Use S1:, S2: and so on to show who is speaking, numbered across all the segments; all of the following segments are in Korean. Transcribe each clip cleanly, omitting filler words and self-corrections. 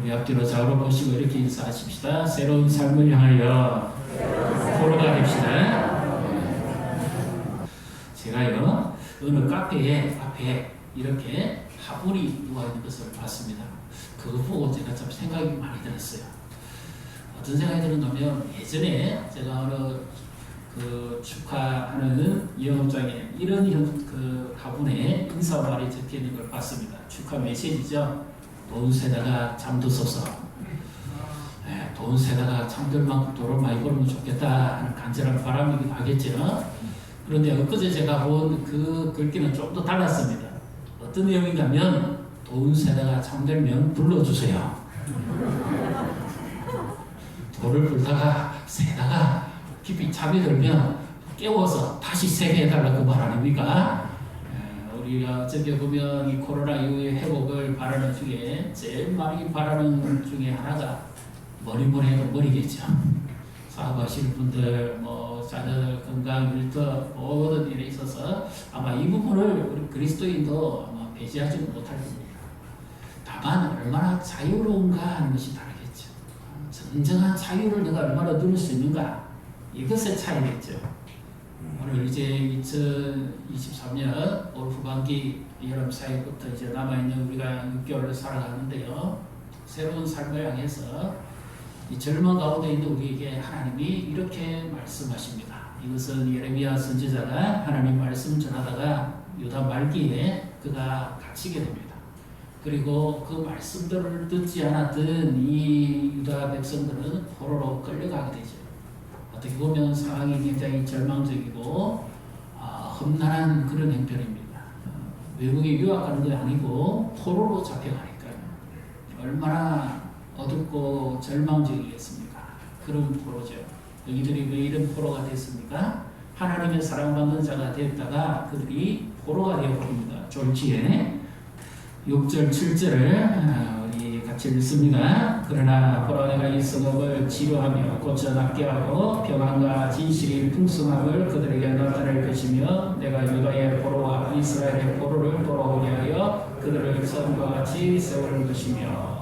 S1: 우리 앞뒤로 좌우로 보시고 이렇게 인사하십시다. 새로운 삶을 향하여 포로가 됩시다. 제가요 어느 카페에 이렇게 화분이 누워 있는 것을 봤습니다. 그거 보고 제가 참 생각이 많이 들었어요. 어떤 생각이 드는가면 예전에 제가 어느 그 축하하는 영업장에 이런 그 화분에 인사말이 적혀 있는 걸 봤습니다. 축하 메시지죠. 돈 세다가 잠드소서. 돈 세다가 잠들 만큼 돈을 많이 벌면 좋겠다 하는 간절한 바람이기도 하겠죠. 그런데 엊그제 제가 본 그 글귀는 좀 더 달랐습니다. 어떤 내용인가면 돈 세다가 잠들면 불러주세요. 돈을 벌다가 세다가 깊이 잠이 들면 깨워서 다시 세게 해달라 그 말 아닙니까? 우리가 어떻게 보면 이 코로나 이후의 회복을 바라는 중에 제일 많이 바라는 중에 하나가 머리겠죠. 사업하시는 분들, 자녀들 건강, 일터 모든 일에 있어서 아마 이 부분을 우리 그리스도인도 아마 배제하지 못할 겁니다. 다만 얼마나 자유로운가 하는 것이 다르겠죠. 진정한 자유를 내가 얼마나 누릴 수 있는가, 이것의 차이겠죠. 오늘 이제 2023년 올 후반기 여름 사이부터 이제 남아있는 우리가 6개월을 살아가는데요. 새로운 삶을 향해서 이 절망 가운데 있는 우리에게 하나님이 이렇게 말씀하십니다. 이것은 예레미야 선지자가 하나님 말씀 전하다가 유다 말기에 그가 갇히게 됩니다. 그리고 그 말씀들을 듣지 않았던 이 유다 백성들은 포로로 끌려가게 되죠. 어떻게 보면 상황이 굉장히 절망적이고 험난한 그런 형편입니다. 외국에 유학하는 게 아니고 포로로 잡혀가니까요. 얼마나 어둡고 절망적이겠습니까? 그런 포로죠. 이들이 왜 이런 포로가 됐습니까? 하나님의 사랑받는 자가 됐다가 그들이 포로가 되어버립니다. 졸지에 6절 7절을 우리 같이 읽습니다. 그러나 포로 내가 이 성읍을 치료하며 고쳐 낫게 하고 평안과 진실이 풍성함을 그들에게 나타낼 것이며 내가 유다의 포로와 이스라엘의 포로를 돌아오게 하여 그들을 처음과 같이 세울 것이며.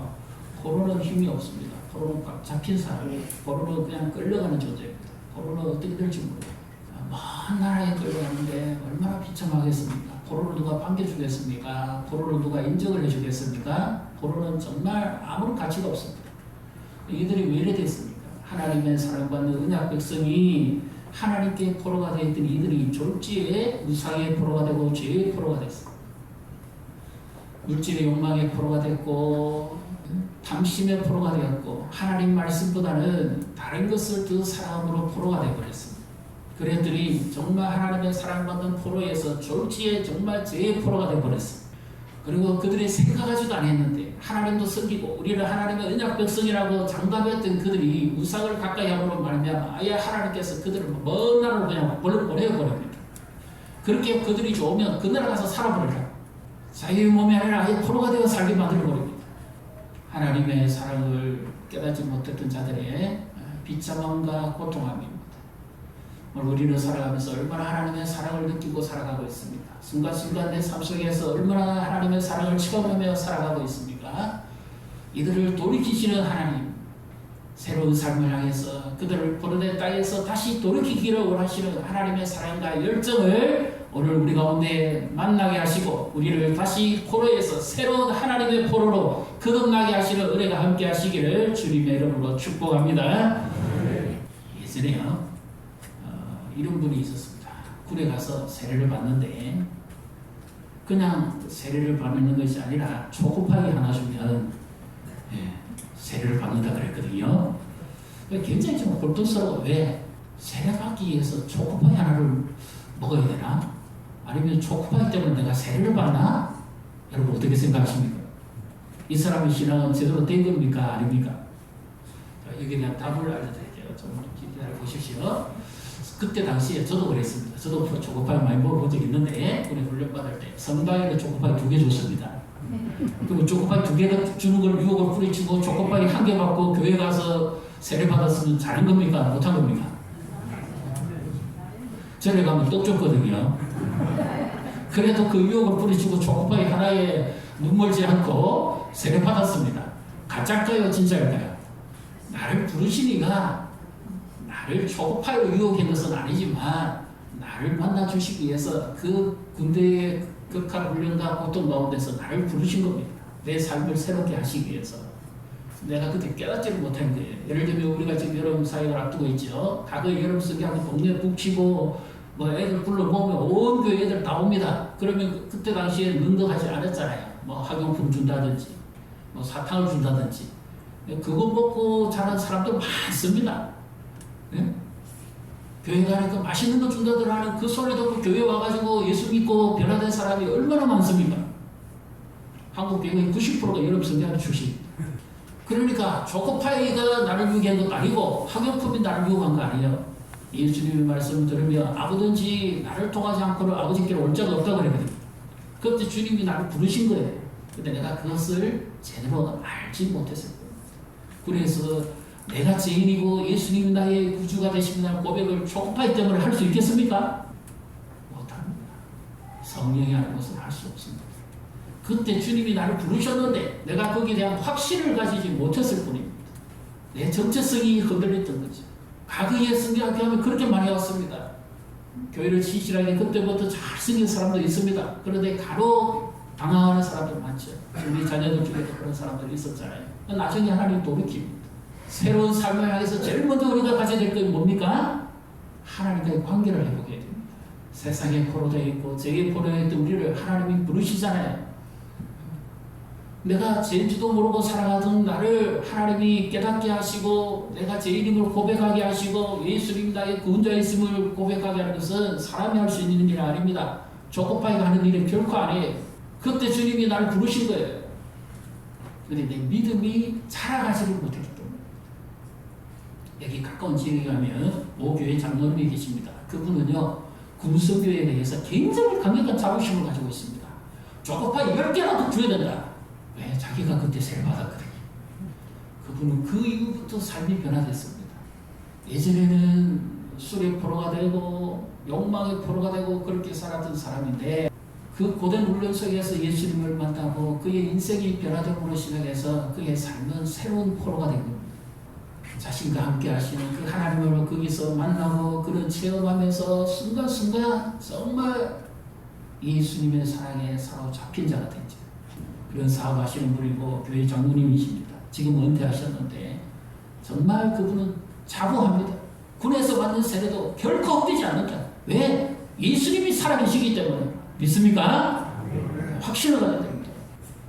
S1: 포로는 힘이 없습니다. 포로는 꽉 잡힌 사람이에요. 포로는 그냥 끌려가는 존재입니다. 포로는 어떻게 될지 모르겠어요. 먼 나라에 끌려가는데 얼마나 비참하겠습니까? 포로를 누가 반겨주겠습니까? 포로를 누가 인정을 해주겠습니까? 포로는 정말 아무런 가치가 없습니다. 이들이 왜 이래 됐습니까? 하나님의 사랑받는 언약 백성이 하나님께 포로가 되어 있던 이들이 졸지에 우상의 포로가 되고 죄의 포로가 됐습니다. 물질의 욕망의 포로가 됐고 탐심의 포로가 되었고 하나님 말씀보다는 다른 것을 더 사랑함으로 포로가 되어버렸습니다. 그들이 정말 하나님의 사랑받는 포로에서 졸지에 정말 죄의 포로가 되어버렸습니다. 그리고 그들이 생각하지도 않았는데 하나님도 섬기고 우리는 하나님의 언약 백성이라고 장담했던 그들이 우상을 가까이 함으로 말미암아 아예 하나님께서 그들을 먼 나라로 그냥 보내버립니다. 그렇게 그들이 좋으면 그 나라 가서 살아버리라. 자기의 몸이 아니라 아예 포로가 되어 살게 만들어버립니다. 하나님의 사랑을 깨닫지 못했던 자들의 비참함과 고통함입니다. 오늘 우리는 살아가면서 얼마나 하나님의 사랑을 느끼고 살아가고 있습니까? 순간순간 내 삶 속에서 얼마나 하나님의 사랑을 체험하며 살아가고 있습니까? 이들을 돌이키시는 하나님, 새로운 삶을 향해서 그들을 포로된 땅에서 다시 돌이키기를 원하시는 하나님의 사랑과 열정을 오늘 우리 가운데 만나게 하시고 우리를 다시 포로에서 새로운 하나님의 포로로 거듭나게 하시는 은혜가 함께 하시기를 주님의 이름으로 축복합니다. 예전에요 이런 분이 있었습니다. 굴에 가서 세례를 받는데 그냥 세례를 받는 것이 아니라 초코파이 하나 주면 세례를 받는다 그랬거든요. 굉장히 좀 골동스러워. 왜? 세례 받기 위해서 초코파이 하나를 먹어야 되나? 아니면 초코파이 때문에 내가 세례를 받나? 여러분 어떻게 생각하십니까? 이 사람의 신앙은 제대로 된 겁니까? 아닙니까? 여기에 대한 답을 알려드릴게요. 좀 기다려 보십시오. 그때 당시에 저도 그랬습니다. 저도 초코파이 많이 먹어본 적이 있는데 군에 훈련받을 때 성당에는 초코파이 2개 줬습니다. 그리고 초코파이 2개 주는 걸 유혹을 뿌리치고 초코파이 1개 받고 교회 가서 세례 받았으면 잘한 겁니까? 못한 겁니까? 절에 가면 떡 줬거든요. 그래도 그 유혹을 뿌리치고 초코파이 하나에 눈물지 않고 세례 받았습니다. 가짜일까요? 진짜일까요? 나를 부르시니까 나를 초급파로 유혹한 것은 아니지만 나를 만나주시기 위해서 그 군대의 극한 훈련과 고통 가운데서 나를 부르신 겁니다. 내 삶을 새롭게 하시기 위해서. 내가 그때 깨닫지를 못한 거예요. 예를 들면 우리가 지금 여름 사역을 앞두고 있죠. 과거에 여름 성경하고 동네 북치고 뭐 애들 불러 모으면 온 교회 애들 다 옵니다. 그러면 그때 당시에 능동하지 않았잖아요. 뭐 학용품 준다든지 뭐 사탕을 준다든지 그거 먹고 자란 사람들 많습니다. 네? 교회 가니까 맛있는 거 준다들 하는 그 소리 듣고 교회 와가지고 예수 믿고 변화된 사람이 얼마나 많습니까? 한국 교회의 90%가 여름 성경 출신. 그러니까 초코파이가 나를 유혹한 것도 아니고 학용품이 나를 유혹한 거 아니에요. 예수님의 말씀을 들으면 아무든지 나를 통하지 않고는 아버지께로 올 자가 없다고 그랬거든요. 그때 주님이 나를 부르신 거예요. 근데 내가 그것을 제대로 알지 못했어요. 그래서 내가 죄인이고 예수님이 나의 구주가 되신다는 고백을 초코파이 때문에 할 수 있겠습니까? 못합니다. 성령이 하는 것은 할 수 없습니다. 그때 주님이 나를 부르셨는데 내가 거기에 대한 확신을 가지지 못했을 뿐입니다. 내 정체성이 흔들렸던 거죠. 과거에 성경학교 하면 그렇게 많이 왔습니다. 교회를 시실하게 그때부터 잘생긴 사람도 있습니다. 그런데 간혹 당황하는 사람들 많죠. 우리 자녀들 중에도 그런 사람들이 있었잖아요. 나중에 하나님 돌이킵니다. 새로운 삶을 향해서 제일 먼저 우리가 가져야 될 건 뭡니까? 하나님과의 관계를 회복해야 됩니다. 세상에 포로되어 있고 죄에 포로되어 있던 우리를 하나님이 부르시잖아요. 내가 죄인지도 모르고 살아가던 나를 하나님이 깨닫게 하시고 내가 죄인임을 고백하게 하시고 예수님 나의 구원자의 있음을 고백하게 하는 것은 사람이 할 수 있는 일이 아닙니다. 조코파이가 하는 일은 결코 아니에요. 그때 주님이 나를 부르신 거예요. 그런데 내 믿음이 자라가지를 못했기 때문에. 여기 가까운 지역에 가면 모교회 장로님이 계십니다. 그분은요 군성교회에 대해서 굉장히 강력한 자부심을 가지고 있습니다. 조코파이 10개라도 줘야 된다. 왜? 자기가 그때 세를 받았거든요. 그분은 그 이후부터 삶이 변화됐습니다. 예전에는 술의 포로가 되고 욕망의 포로가 되고 그렇게 살았던 사람인데 그 고된 훈련 속에서 예수님을 만나고 그의 인생이 변화됨으로 시작해서 그의 삶은 새로운 포로가 된 겁니다. 자신과 함께 하시는 그 하나님을 거기서 만나고 그런 체험하면서 순간순간 정말 예수님의 사랑에 사로잡힌 자가 됐죠. 그런 사업하시는 분이고 교회 장로님이십니다. 지금 은퇴하셨는데 정말 그분은 자부합니다. 군에서 받는 세례도 결코 헛되지 않는다. 왜? 예수님이 살아계시기 때문에. 믿습니까? 확신을 가져야 됩니다.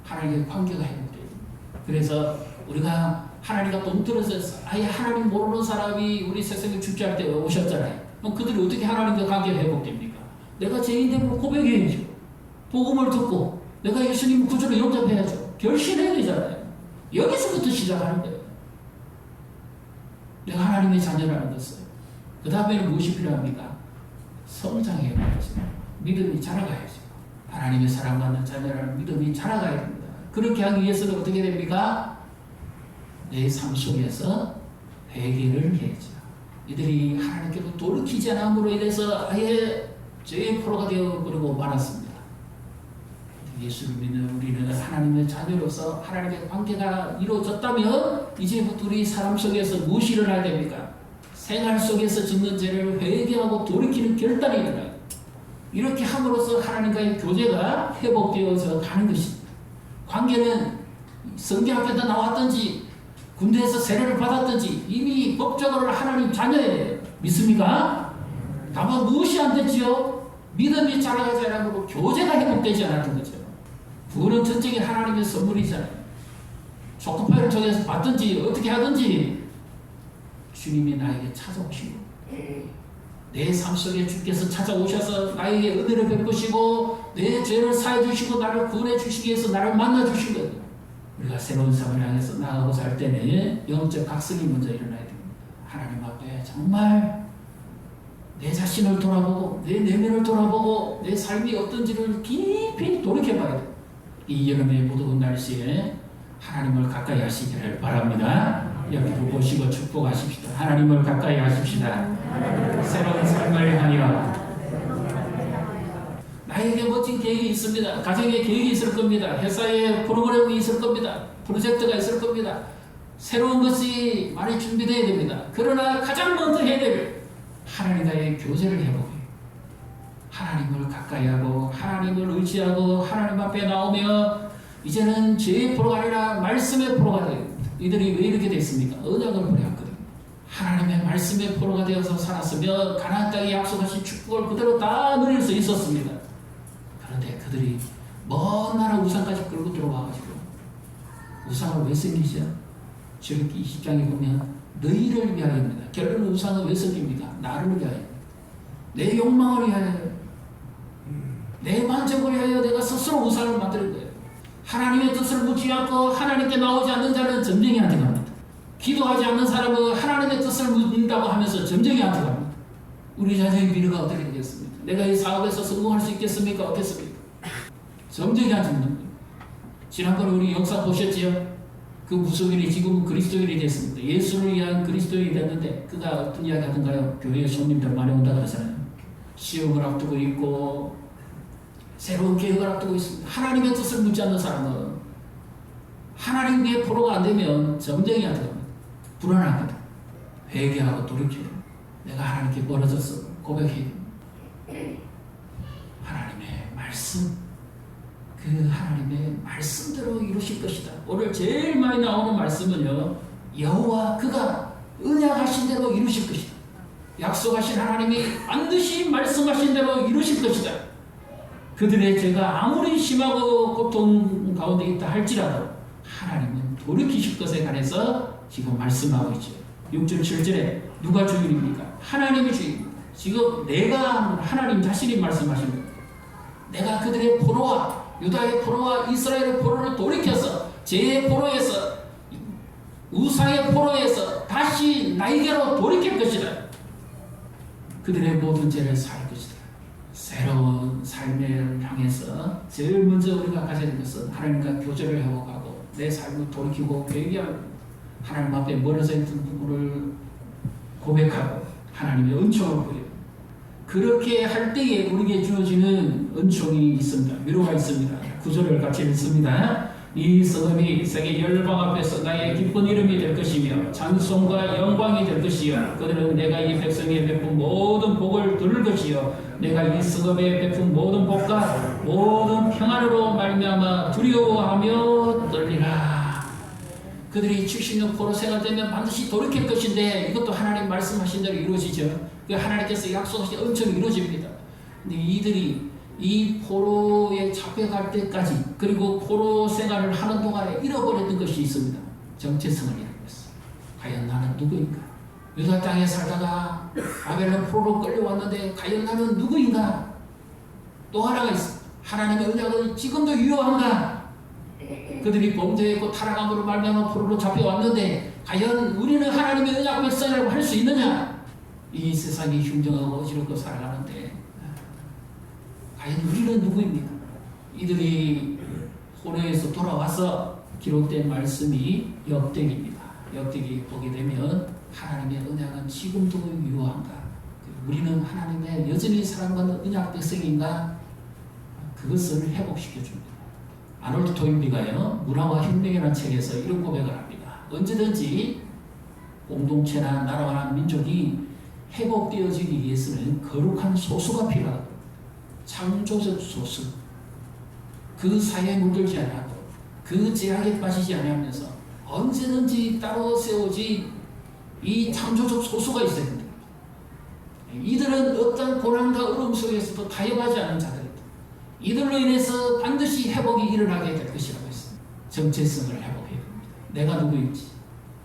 S1: 하나님의 관계가 회복돼야 됩니다. 그래서 우리가 하나님과 동떨어져서 아예 하나님 모르는 사람이 우리 세상에 죽지할 때 오셨잖아요. 그럼 그들이 어떻게 하나님과 관계가 회복됩니까? 내가 죄인됨을 고백해야죠. 복음을 듣고 내가 예수님 구주로 영접해야죠. 결심해야 되잖아요. 여기서부터 시작하는 거예요. 내가 하나님의 자녀라는 것을. 그 다음에는 무엇이 필요합니까? 성장해야 되죠. 믿음이 자라가야죠. 하나님의 사랑받는 자녀라는 믿음이 자라가야 됩니다. 그렇게 하기 위해서는 어떻게 됩니까? 내 삶 속에서 회개를 해야죠. 이들이 하나님께로 돌이키지 않음으로 인해서 아예 죄의 포로가 되어버리고 말았습니다. 예수를 믿는 우리는 하나님의 자녀로서 하나님의 관계가 이루어졌다면 이제부터 우리 삶 속에서 무엇이 일어나야 됩니까? 생활 속에서 짓는 죄를 회개하고 돌이키는 결단이 일어나요. 이렇게 함으로써 하나님과의 교제가 회복되어서 가는 것입니다. 관계는 성경학교에다 나왔든지 군대에서 세례를 받았든지 이미 법적으로 하나님 자녀예요. 믿습니까? 다만 무엇이 안 됐지요? 믿음이 자라가지 않으므로 교제가 회복되지 않았던 거죠. 그거는 전적인 하나님의 선물이잖아요. 초코파이를 통해서 받든지 어떻게 하든지 주님이 나에게 찾아오시고 내 삶 속에 주께서 찾아오셔서 나에게 은혜를 베푸시고 내 죄를 사해 주시고 나를 구원해 주시기 위해서 나를 만나 주신 거예요. 우리가 새로운 삶을 향해서 나아가고자 할 때는 영적 각성이 먼저 일어나야 됩니다. 하나님 앞에 정말 내 자신을 돌아보고 내 내면을 돌아보고 내 삶이 어떤지를 깊이 돌이켜봐야 돼요. 이 여름의 무더운 날씨에 하나님을 가까이 하시기를 바랍니다. 옆으로 보시고 축복하십시다. 하나님을 가까이 하십시다. 새로운 삶을 향하여 나에게 멋진 계획이 있습니다. 가정에 계획이 있을 겁니다. 회사에 프로그램이 있을 겁니다. 프로젝트가 있을 겁니다. 새로운 것이 많이 준비되어야 됩니다. 그러나 가장 먼저 해야 될 하나님과의 교제를 회복해요. 하나님을 가까이 하고 하나님을 의지하고 하나님 앞에 나오며 이제는 죄의 포로가 아니라 말씀의 포로가 돼요. 이들이 왜 이렇게 됐습니까? 언약을 버렸거든요. 하나님의 말씀의 포로가 되어서 살았으면 가나안 땅에 약속하신 축복을 그대로 다 누릴 수 있었습니다. 그런데 그들이 먼 나라 우상까지 끌고 들어와가지고 우상을 왜 섬기죠? 출애굽기 20장에 보면 너희를 위하여입니다. 결론은 우상은 왜 섬깁니까? 나를 위하여, 내 욕망을 위하여, 내 만족을 위하여 내가 스스로 우상을 만드는 거예요. 하나님의 뜻을 묻지 않고 하나님께 나오지 않는 자는 점쟁이한테 갑니다. 기도하지 않는 사람은 하나님의 뜻을 묻는다고 하면서 점쟁이한테 갑니다. 우리 자녀의 미래가 어떻게 되겠습니까? 내가 이 사업에서 성공할 수 있겠습니까? 어떻습니까? 점쟁이한테 묻는 거예요. 지난번에 우리 영상 보셨지요? 그 무속인이 지금 그리스도인이 됐습니다. 예수를 위한 그리스도인이 됐는데 그가 어떤 이야기 하던가요? 교회에 손님들 많이 온다 그러잖아요. 시험을 앞두고 있고 새로운 계획을 앞두고 있습니다. 하나님의 뜻을 묻지 않는 사람은 하나님의 포로가 안 되면 점쟁이한테 갑니다. 불안합니다. 회개하고 돌이켜요. 내가 하나님께 멀어졌어. 고백해요. 하나님의 말씀, 그 하나님의 말씀대로 이루실 것이다. 오늘 제일 많이 나오는 말씀은요, 여호와 그가 언약하신 대로 이루실 것이다. 약속하신 하나님이 반드시 말씀하신 대로 이루실 것이다. 그들의 죄가 아무리 심하고 고통 가운데 있다 할지라도 하나님은 돌이키실 것에 관해서 지금 말씀하고 있죠. 6절 7절에 누가 주인입니까? 하나님이 주인입니다. 지금 내가 하나님 자신이 말씀하신 거예요. 내가 그들의 포로와 유다의 포로와 이스라엘의 포로를 돌이켜서 죄의 포로에서 우상의 포로에서 다시 나에게로 돌이킬 것이다. 그들의 모든 죄를 살 것이다. 새로운 삶을 향해서 제일 먼저 우리가 가져야 될 것은 하나님과 교제를 회복하고 내 삶을 돌이키고 회개하고 하나님 앞에 멀어져 있던 부분을 고백하고 하나님의 은총을 구해요. 그렇게 할 때에 우리에게 주어지는 은총이 있습니다. 위로가 있습니다. 구절을 같이 읽습니다. 이 성읍이 세계 열방 앞에서 나의 기쁜 이름이 될 것이며 찬송과 영광이 될 것이요 그들은 내가 이 백성에 베푼 모든 복을 들을 것이요 내가 이 성읍에 베푼 모든 복과 모든 평안으로 말미암아 두려워하며 떨리라. 그들이 70년 포로 생활되면 반드시 돌이킬 것인데 이것도 하나님 말씀하신 대로 이루어지죠. 하나님께서 약속하신 은총이 이루어집니다. 근데 이들이 이 포로에 잡혀갈 때까지 그리고 포로 생활을 하는 동안에 잃어버렸던 것이 있습니다. 정체성을 잃어버렸어요. 과연 나는 누구인가? 유다 땅에 살다가 바벨론 포로로 끌려왔는데 과연 나는 누구인가? 또 하나가 있습니다. 하나님의 언약은 지금도 유효한가? 그들이 범죄했고 타락함으로 말미암아 포로로 잡혀왔는데 과연 우리는 하나님의 언약 백성이라고 할 수 있느냐? 이 세상이 흉정하고 어지럽고 살아가는데 과연 우리는 누구입니까? 이들이 포로에서 돌아와서 기록된 말씀이 역대기입니다. 역대기 보게 되면 하나님의 언약은 지금도 유효한가? 우리는 하나님의 여전히 사랑받는 언약 백성인가? 그것을 회복시켜줍니다. 아놀드 토인비가요 문화와 혁명이라는 책에서 이런 고백을 합니다. 언제든지 공동체나 나라와 민족이 회복되어지기 위해서는 거룩한 소수가 필요하다. 창조적 소수. 그 사이에 물들지 않고 그 제약에 빠지지 않으면서 언제든지 따로 세워진 이 창조적 소수가 있어야 된다. 이들은 어떤 고난과 어려움 속에서도 타협하지 않는 자들이다. 이들로 인해서 반드시 회복이 일어나게 될 것이라고 했습니다. 정체성을 회복해야 됩니다. 내가 누구인지,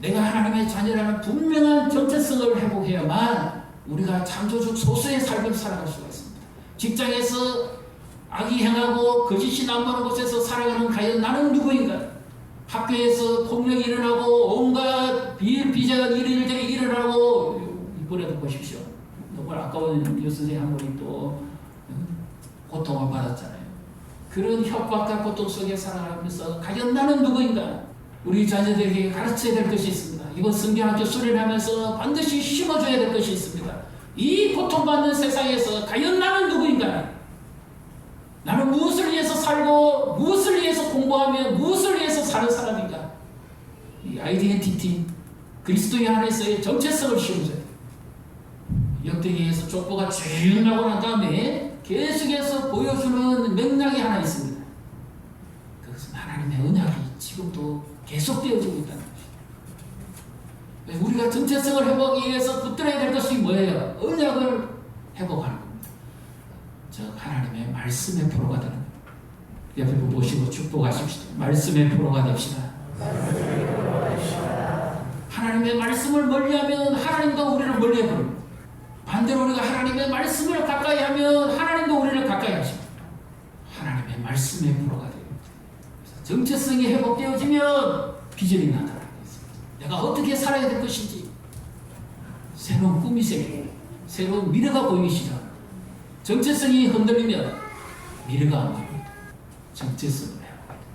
S1: 내가 하나님의 자녀라는 분명한 정체성을 회복해야만 우리가 창조적 소수의 삶을 살아갈 수가 있습니다. 직장에서 악이 행하고 거짓이 남하는 곳에서 살아가는 과연 나는 누구인가? 학교에서 폭력이 일어나고 온갖 비자한 일들이 일어나고 이번에도 보십시오. 정말 아까운 교수님 한 분이 또 고통을 받았잖아요. 그런 협박과 고통 속에 살아가면서 과연 나는 누구인가? 우리 자녀들에게 가르쳐야 될 것이 있습니다. 이번 성경학교 수련하면서 반드시 심어줘야 될 것이 있습니다. 이 고통받는 세상에서 과연 나는 누구인가? 살고 무엇을 위해서 공부하며 무엇을 위해서 사는 사람인가? 이 아이덴티티, 그리스도인 안에서의 정체성을 씌우자. 역대기에서 족보가 쭉 나고 난 다음에 계속해서 보여주는 맥락이 하나 있습니다. 그것은 하나님의 언약이 지금도 계속되어지고 있다는 것입니다. 우리가 정체성을 회복하기 위해서 붙들어야 될 것이 뭐예요? 언약을 회복하는 겁니다. 저 하나님의 말씀의 프로가 되는 겁니다. 옆에 보시고 축복하십시다. 말씀의 프로가 됩시다. 하나님의 말씀을 멀리하면 하나님도 우리를 멀리해버립니다. 반대로 우리가 하나님의 말씀을 가까이 하면 하나님도 우리를 가까이 하십니다. 하나님의 말씀의 프로가 됩니다. 정체성이 회복되어지면 비전이 나타나게 있습니다. 내가 어떻게 살아야 될 것인지 새로운 꿈이 생기고 새로운 미래가 보이기 시작합니다. 정체성이 흔들리면 미래가 안 보입니다. 정체성을 회복합니다.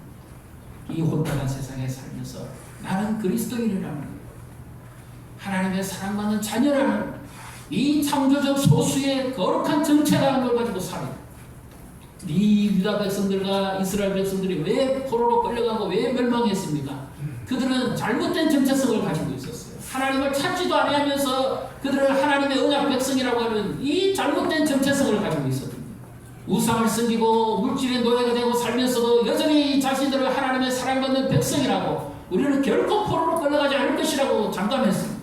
S1: 이 혼돈한 세상에 살면서 나는 그리스도인이라는 거예요. 하나님의 사랑받는 자녀라는 이 창조적 소수의 거룩한 정체라는 걸 가지고 살아요. 이 유다 백성들과 이스라엘 백성들이 왜 포로로 끌려가고 왜 멸망했습니까? 그들은 잘못된 정체성을 가지고 있었어요. 하나님을 찾지도 않으면서 그들을 하나님의 언약 백성이라고 하는 이 잘못된 정체성을 가지고 있었거든요. 우상을 섬기고 물질의 노예가 되고 살면서도 여전히 자신들을 하나님의 사랑받는 백성이라고, 우리는 결코 포로로 끌려가지 않을 것이라고 장담했습니다.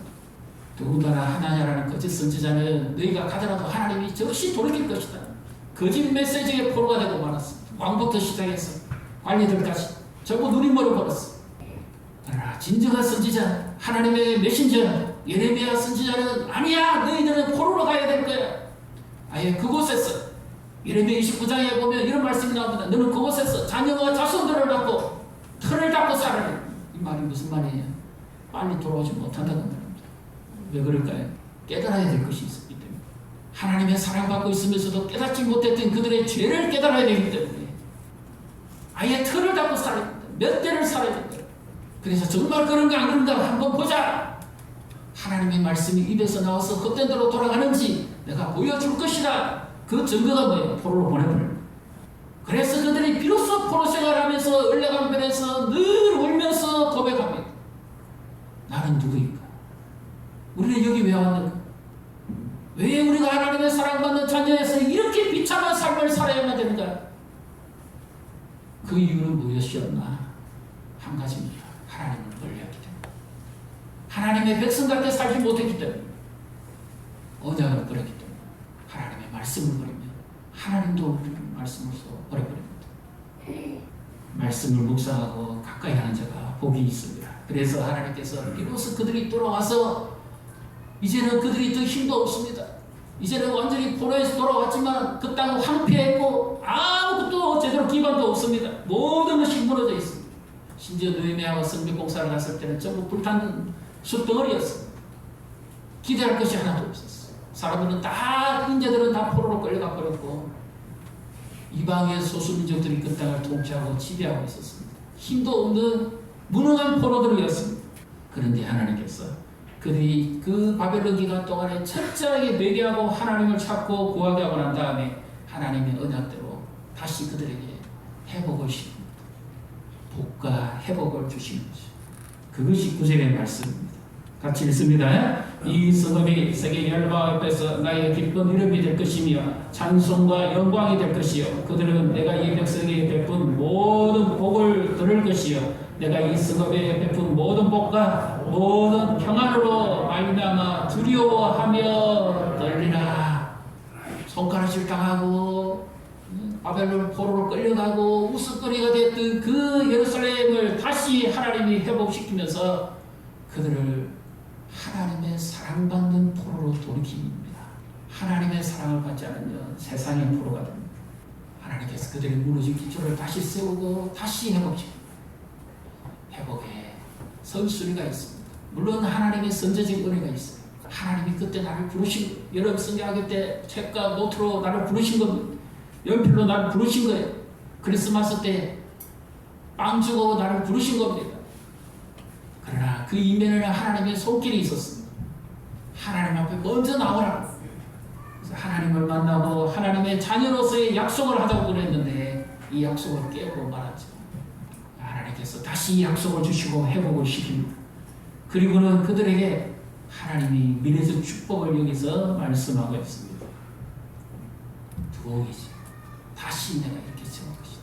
S1: 더군다나 하나냐라는 거짓 선지자는 너희가 가더라도 하나님이 즉시 돌이킬 것이다. 거짓 메시지의 포로가 되고 말았습니다. 왕부터 시작해서 관리들까지 전부 누린머리 벌었어. 그러나 진정한 선지자, 하나님의 메신저 예레미야 선지자는 아니야, 너희들은 포로로 가야 될 거야. 아예 그곳에서 예레미야 29장에 보면 이런 말씀이 나옵니다. 너는 그곳에서 자녀와 자손들을 갖고 털을 잡고 살아라. 이 말이 무슨 말이에요? 빨리 돌아오지 못한다는 겁니다. 왜 그럴까요? 깨달아야 될 것이 있었기 때문에. 하나님의 사랑받고 있으면서도 깨닫지 못했던 그들의 죄를 깨달아야 되기 때문에 아예 틀을 잡고 살아야 된다. 몇 대를 살아야 된다. 그래서 정말 그런가 안 그런가 한번 보자. 하나님의 말씀이 입에서 나와서 헛된 대로 돌아가는지 내가 보여줄 것이다. 그 증거가 뭐예요? 포로로 보내버려요. 그래서 그들이 비로소 포로 생활하면서 을레강변에서 늘 울면서 고백합니다. 나는 누구인가? 우리는 여기 왜 왔는가? 왜 우리가 하나님의 사랑받는 자녀에서 이렇게 비참한 삶을 살아야만 되는가? 그 이유는 무엇이었나? 한 가지입니다. 하나님을 멀리했기 때문에. 하나님의 백성답게 살지 못했기 때문에. 언약을 버렸기 때문에. 하나님의 말씀을 버리면 하나님도 우리를 말씀으로서 버려버립니다. 말씀을 묵상하고 가까이 하는 자가 복이 있습니다. 그래서 하나님께서 비로소 그들이 돌아와서 이제는 그들이 더 힘도 없습니다. 이제는 완전히 포로에서 돌아왔지만 그 땅은 황폐했고 아무것도 제대로 기반도 없습니다. 모든 것이 무너져 있습니다. 심지어 느헤미야와 성벽공사를 갔을 때는 전부 불탄 숯덩어리였습니다. 기대할 것이 하나도 없었어요. 사람들은 다, 인재들은 다 포로로 끌려가 버렸고 이방의 소수민족들이 그 땅을 통치하고 지배하고 있었습니다. 힘도 없는 무능한 포로들이었습니다. 그런데 하나님께서 그들이 그 바벨론 기간 동안에 철저하게 회개하고 하나님을 찾고 구하게 하고 난 다음에 하나님의 언약대로 다시 그들에게 회복을 시킵니다. 복과 회복을 주시는 것이죠. 그것이 구절의 말씀입니다. 같이 읽습니다. 이 성읍이 세계 열방 앞에서 나의 기쁜 이름이 될 것이며 찬송과 영광이 될 것이요 그들은 내가 이 백성에게 베푼 모든 복을 들을 것이요 내가 이 성읍에 베푼 모든 복과 모든 평안으로 말미암아 두려워하며 떨리라. 손가락질 당하고 바벨론 포로로 끌려가고 우스거리가 됐던 그 예루살렘을 다시 하나님이 회복시키면서 그들을 하나님의 사랑받는 포로로 돌이킵니다. 하나님의 사랑을 받지 않으면 세상의 포로가 됩니다. 하나님께서 그들의 무너진 기초를 다시 세우고 다시 회복시킵니다. 회복에 선수리가 있습니다. 물론 하나님의 선제적 은혜가 있어요. 하나님이 그때 나를 부르신, 여러분 성경학교 때 책과 노트로 나를 부르신 겁니다. 연필로 나를 부르신 거예요. 크리스마스 때 빵 주고 나를 부르신 겁니다. 그러나 그 이면에는 하나님의 손길이 있었습니다. 하나님 앞에 먼저 나오라. 그래서 하나님을 만나고 하나님의 자녀로서의 약속을 하자고 그랬는데 이 약속을 깨고 말았죠. 하나님께서 다시 이 약속을 주시고 회복을 시킵니다. 그리고는 그들에게 하나님이 미래적 축복을 여기서 말씀하고 있습니다. 두옥이지. 다시 내가 이렇게 세울 것이다.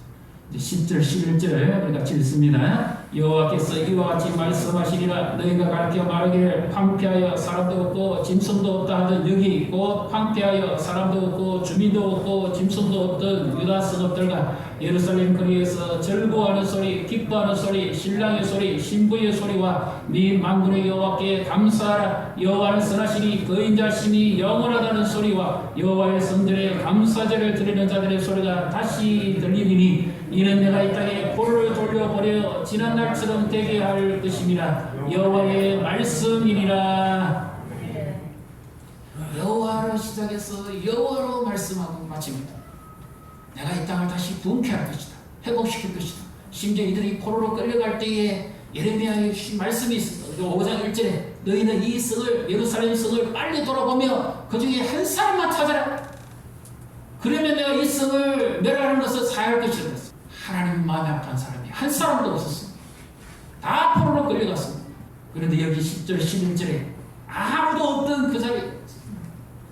S1: 10절 11절 우리가 읽습니다. 여호와께서 이와 같이 말씀하시리라. 너희가 가르쳐 말하기를 황폐하여 사람도 없고 짐승도 없다 하던 여기 곧 황폐하여 사람도 없고 주민도 없고 짐승도 없던 유다 성읍들과 예루살렘 거리에서 즐거워하는 소리, 기뻐하는 소리, 신랑의 소리, 신부의 소리와 네 만군의 여호와께 감사하라. 여호와는 선하시니 그인 자심이 영원하다는 소리와 여호와의 성전에 감사제를 드리는 자들의 소리가 다시 들리니 이는 내가 이 땅에 볼을 돌려버려 지난 날처럼 되게 할 것임이라. 여호와의 말씀이니라. 여호와로 시작해서 여호와로 말씀하고 마칩니다. 내가 이 땅을 다시 부흥케 할 것이다. 회복시킬 것이다. 심지어 이들이 포로로 끌려갈 때에 예레미야의 말씀이 있습니다. 5장 1절에 너희는 이 성을 예루살렘 성을 빨리 돌아보며 그 중에 한 사람만 찾아라. 그러면 내가 이 성을 멸하는 것을 사할 것이라. 하나님 마음에 아픈 사람이 한 사람도 없었습니다. 다 포로로 끌려갔습니다. 그런데 여기 10절 11절에 아무도 없던 그 자리에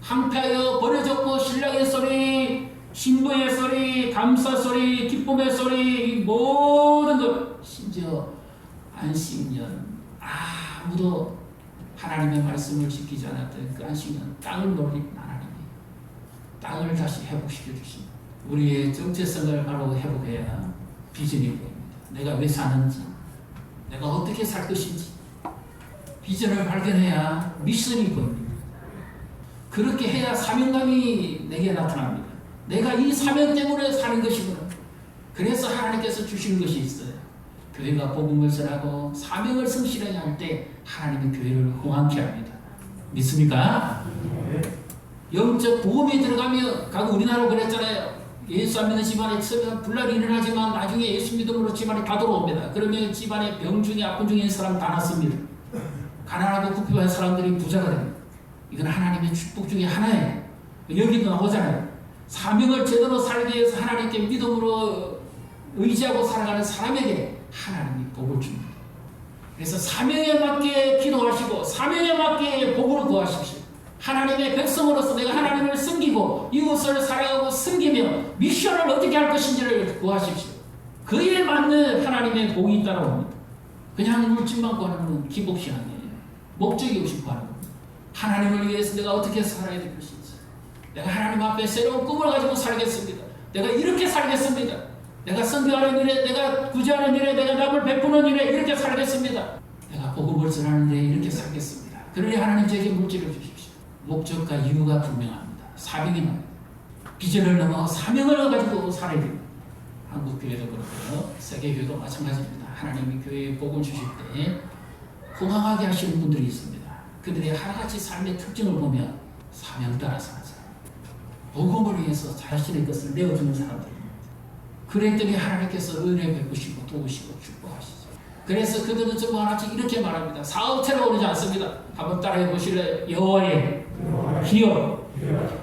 S1: 황폐하여 버려졌고 신랑의 소리, 신부의 소리, 감사 소리, 기쁨의 소리, 이 모든 것, 심지어 안식년 아무도 하나님의 말씀을 지키지 않았던 그 안식년 땅을 노린 하나님이 땅을 다시 회복시켜 주십니다. 우리의 정체성을 바로 회복해야 비전이 보입니다. 내가 왜 사는지, 내가 어떻게 살 것인지 비전을 발견해야 미션이 보입니다. 그렇게 해야 사명감이 내게 나타납니다. 내가 이 사명 때문에 사는 것이구나. 그래서 하나님께서 주시는 것이 있어요. 교회가 복음을 전하고 사명을 성실하게 할 때 하나님의 교회를 흥왕케 합니다. 믿습니까? 영적 복음이 들어가면 가고 우리나라 그랬잖아요. 예수 안 믿는 집안에 처음에 분란이 일어나지만 나중에 예수 믿음으로 집안에 다 들어옵니다. 그러면 집안에 병 중에 아픈 중에 사람 다 났습니다. 가난하고 부패한 사람들이 부자가 됩니다. 이건 하나님의 축복 중에 하나예요. 여기도 나오잖아요. 사명을 제대로 살기 위해서 하나님께 믿음으로 의지하고 살아가는 사람에게 하나님이 복을 줍니다. 그래서 사명에 맞게 기도하시고 사명에 맞게 복을 구하십시오. 하나님의 백성으로서 내가 하나님을 섬기고 이웃을 사랑하고 섬기며 미션을 어떻게 할 것인지를 구하십시오. 그에 맞는 하나님의 복이 따라옵니다. 그냥 물질만 구하는 건 기복이 아니에요. 목적이 없이 구하는 겁니다. 하나님을 위해서 내가 어떻게 살아야 될 것인지, 내가 하나님 앞에 새로운 꿈을 가지고 살겠습니다. 내가 이렇게 살겠습니다. 내가 선교하는 일에, 내가 구제하는 일에, 내가 남을 베푸는 일에 이렇게 살겠습니다. 내가 복음을 전하는 일에 이렇게 살겠습니다. 그러니 하나님 저에게 물질을 주십시오. 목적과 이유가 분명합니다. 사명이 나옵니다. 비전을 넘어 사명을 가지고 살아야 됩니다. 한국교회도 그렇고요. 세계교회도 마찬가지입니다. 하나님이 교회에 복을 주실 때 흥황하게 하시는 분들이 있습니다. 그들의 하나같이 삶의 특징을 보면 사명 따라 사는 사람, 복음을 위해서 자신의 것을 내어주는 사람들입니다. 그랬더니 하나님께서 은혜 베푸시고 도우시고 축복하시죠. 그래서 그들은 전부 하나씩 이렇게 말합니다. 사업체로 오르지 않습니다. 한번 따라해 보실래요? 여호와의 기업.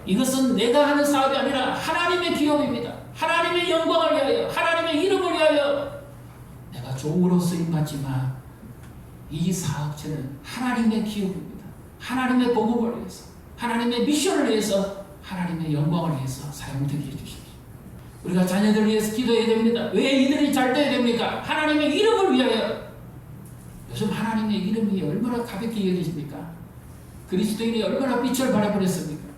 S1: 이것은 내가 하는 사업이 아니라 하나님의 기업입니다. 하나님의 영광을 위하여, 하나님의 이름을 위하여 내가 종으로 쓰임받지만 이 사업체는 하나님의 기업입니다. 하나님의 복음을 위해서, 하나님의 미션을 위해서, 하나님의 영광을 위해서 사용되게 해주십시오. 우리가 자녀들을 위해서 기도해야 됩니다. 왜 이들이 잘 돼야 됩니까? 하나님의 이름을 위하여. 요즘 하나님의 이름이 얼마나 가볍게 여기십니까? 그리스도인이 얼마나 빛을 발해버렸습니까?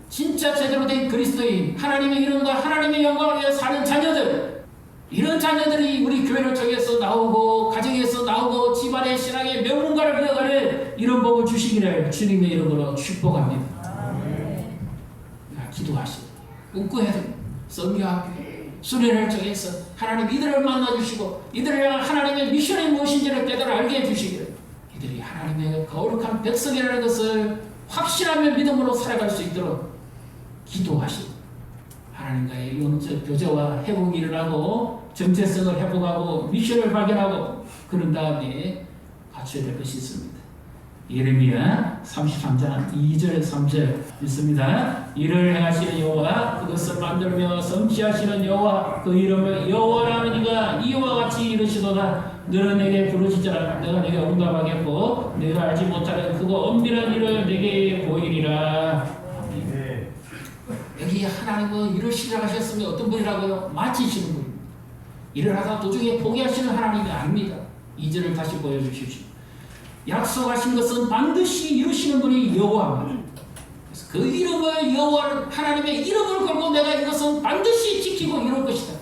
S1: 진짜 제대로 된 그리스도인, 하나님의 이름과 하나님의 영광을 위해 사는 자녀들, 이런 자녀들이 우리 교회를 통해서 나오고 가정에서 나오고 집안의 신앙의 명문가를 이어가는 이런 복을 주시기를 주님의 이름으로 축복합니다. 기도하시고 꿈꿔야 됩니다. 성교하고 수련을 통해서 하나님 이들을 만나주시고 이들을 향한 하나님의 미션이 무엇인지를 깨달아 알게 해주시기를, 이들이 하나님의 거룩한 백성이라는 것을 확신하며 믿음으로 살아갈 수 있도록 기도하시고 하나님과의 영적 교제와 회복이 일어나고 정체성을 회복하고 미션을 발견하고 그런 다음에 갖춰야 될 것이 있습니다. 예레미야 33장 2절 3절 있습니다. 이를 행하시는 여호와 그것을 만들며 성취하시는 여호와 그 이름을 여호와라는 이가 이와 같이 이르시도다. 너는 내게 부르짖으라. 내가 내게 응답하겠고 내가 알지 못하는 크고 엄밀한 일을 내게 보이리라.
S2: 네.
S1: 여기 하나님은 일을 시작하셨으면 어떤 분이라고요? 마치시는 분입니다. 일을 하다 도중에 포기하시는 하나님이 아닙니다. 2절을 다시 보여주십시오. 약속하신 것은 반드시 이루시는 분이 여호와입니다. 그래서 그 이름을 여호와를 하나님의 이름을 걸고 내가 이것은 반드시 지키고 이룰 것이다.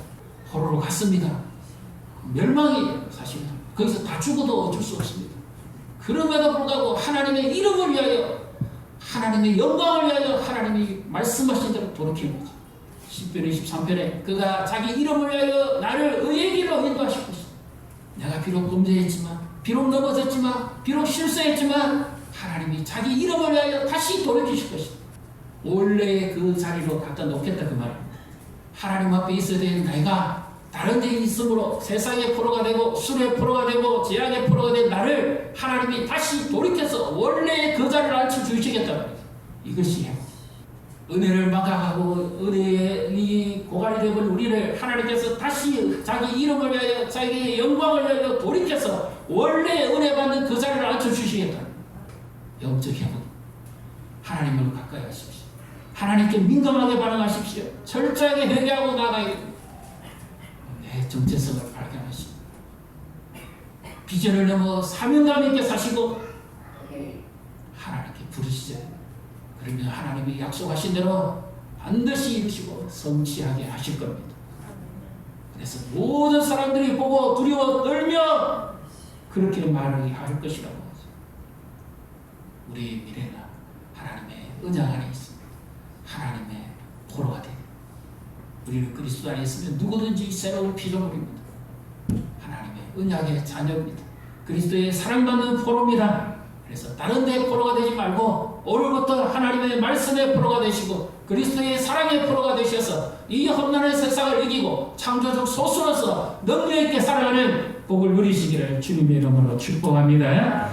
S1: 포로로 갔습니다. 멸망이에요. 사실은 거기서 다 죽어도 어쩔 수 없습니다. 그럼에도 불구하고 하나님의 이름을 위하여 하나님의 영광을 위하여 하나님이 말씀하신 대로 돌이키는 거죠. 10편 23편에 그가 자기 이름을 위하여 나를 의의 길로 인도하실 것이다. 내가 비록 범죄했지만 비록 넘어졌지만 비록 실수했지만 하나님이 자기 이름을 위하여 다시 돌이키실 것이다. 원래 그 자리로 갖다 놓겠다 그 말입니다. 하나님 앞에 있어야 되는 내가 다른 데 있으므로 세상의 포로가 되고 술의 포로가 되고 제약의 포로가 된 나를 하나님이 다시 돌이켜서 원래 그 자리를 앉혀주시겠다 말이죠. 이것이 행복. 은혜를 망각하고 은혜의 이 고갈이 되는 우리를 하나님께서 다시 자기 이름을 위하여 자기의 영광을 위하여 돌이켜서 원래 은혜 받는 그 자리를 앉혀주시겠다. 영적 행복. 하나님을 가까이 하십시오. 하나님께 민감하게 반응하십시오. 철저하게 회개하고 나가야 됩니다. 내 정체성을 발견하시고 비전을 넘어 사명감 있게 사시고 하나님께 부르시죠. 그러면 하나님이 약속하신 대로 반드시 이루시고 성취하게 하실 겁니다. 그래서 모든 사람들이 보고 두려워 떨며 그렇게 말을 할 것이라고 하죠. 우리의 미래는 하나님의 은장 안에 있습니다. 하나님의 포로가 됩니다. 우리는 그리스도 안에 있으면 누구든지 새로운 피조물입니다. 하나님의 언약의 자녀입니다. 그리스도의 사랑받는 포로입니다. 그래서 다른 데의 포로가 되지 말고 오늘부터 하나님의 말씀의 포로가 되시고 그리스도의 사랑의 포로가 되셔서 이 험난한 세상을 이기고 창조적 소수로서 능력 있게 살아가는 복을 누리시기를 주님의 이름으로 축복합니다.